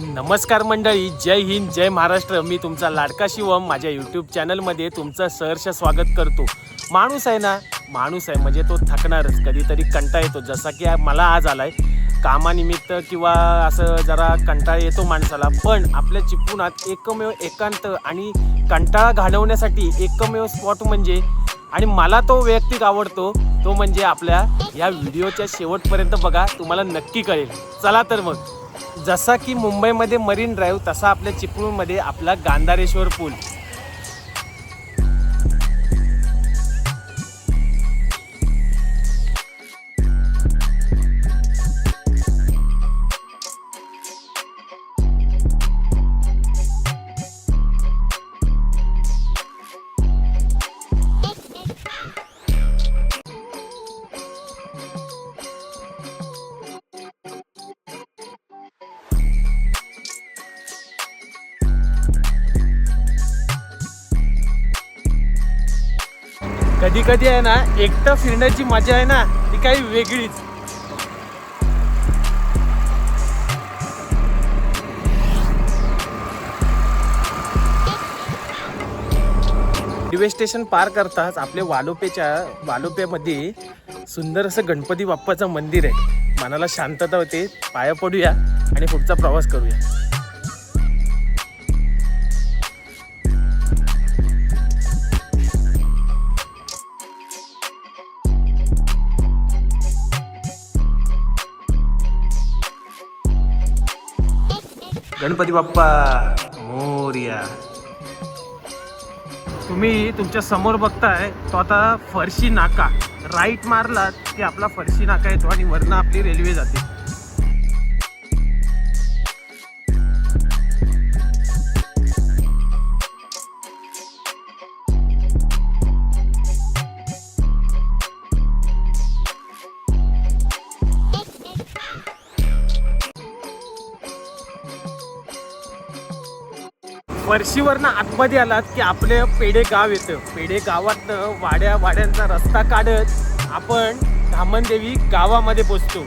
नमस्कार मंडळी, जय हिंद, जय महाराष्ट्र. मी तुमचा लाडका शिवम माझ्या यूट्यूब चॅनलमध्ये तुमचं सहर्ष स्वागत करतो. माणूस आहे ना, माणूस आहे म्हणजे तो थकणारच, कधीतरी कंटाळा येतो. जसा की मला आज आलाय कामानिमित्त किंवा असं जरा कंटाळा येतो माणसाला. पण आपल्या चिपळुणात एकमेव एकांत आणि कंटाळा घालवण्यासाठी एकमेव स्पॉट म्हणजे, आणि मला तो वैयक्तिक आवडतो, तो म्हणजे आपल्या या व्हिडिओच्या शेवटपर्यंत बघा, तुम्हाला नक्की कळेल. चला तर मग. जसा की मुंबईमध्ये मरीन ड्राईव्ह, तसा आपल्या चिपळूणमध्ये आपला गांधारेश्वर पूल. कधी कधी आहे ना, एकटं फिरण्याची मजा आहे ना, ती काही वेगळीच. रेल्वे स्टेशन पार करताच आपले वालोप्यामध्ये सुंदर असं गणपती बाप्पाचं मंदिर आहे. मनाला शांतता होते. पाया पडूया आणि पुढचा प्रवास करूया. गणपती बाप्पा मोरया. तुम्ही तुमच्या समोर बघताय तो आता फरशी नाका. राईट मारलात की आपला फरशी नाका येतो आणि वरनं आपली रेल्वे जाते. फरशीवरनं आतमध्ये आलात की आपले पेढे गाव येतं. पेढे गावातनं वाड्यांचा रस्ता काढत आपण धामणदेवी गावामध्ये पोचतो.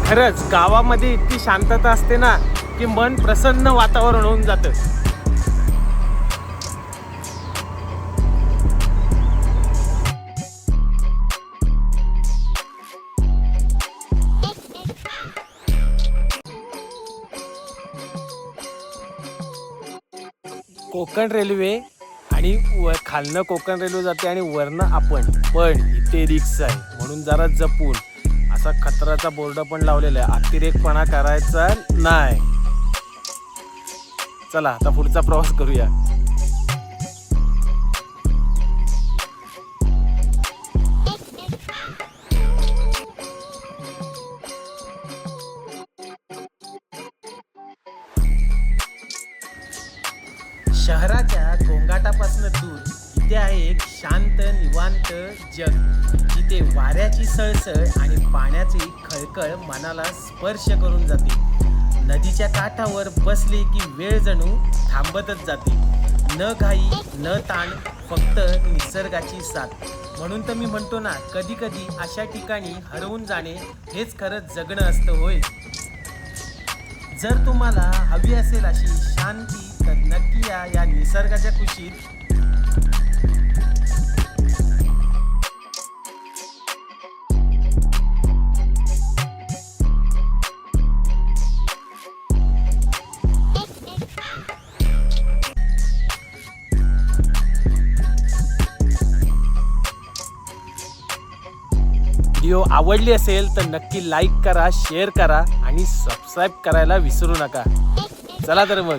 खरंच गावामध्ये इतकी शांतता असते ना की मन प्रसन्न वातावरण होऊन जातं. कोकण रेल्वे आणि खालनं कोकण रेल्वे जाते आणि वरनं आपण. पण इथे रिक्स आहे म्हणून जरा जपून. असा खतराचा बोर्ड पण लावलेला आहे, अतिरेकपणा करायचा नाही. चला आता पुढचा प्रवास करूया. शहराच्या गोंगाटापासून दूर इथे आहे एक शांत निवांत जग, जिथे वाऱ्याची सळसळ आणि पाण्याची खळखळ मनाला स्पर्श करून जाते. नदीच्या काठावर बसले की वेळ जणू थांबतच जाते. न घाई न ताण, फक्त निसर्गाची साथ. म्हणून तर मी म्हणतो ना, कधी कधी अशा ठिकाणी हरवून जाणे हेच खरंच जगणं असतं. होय, जर तुम्हाला हवी असेल अशी शांती तर नक्की या निसर्गाच्या कुशीत. व्हिडिओ आवडली असेल तर नक्की लाईक करा, शेअर करा आणि सबस्क्राईब करायला विसरू नका. चला तर मग.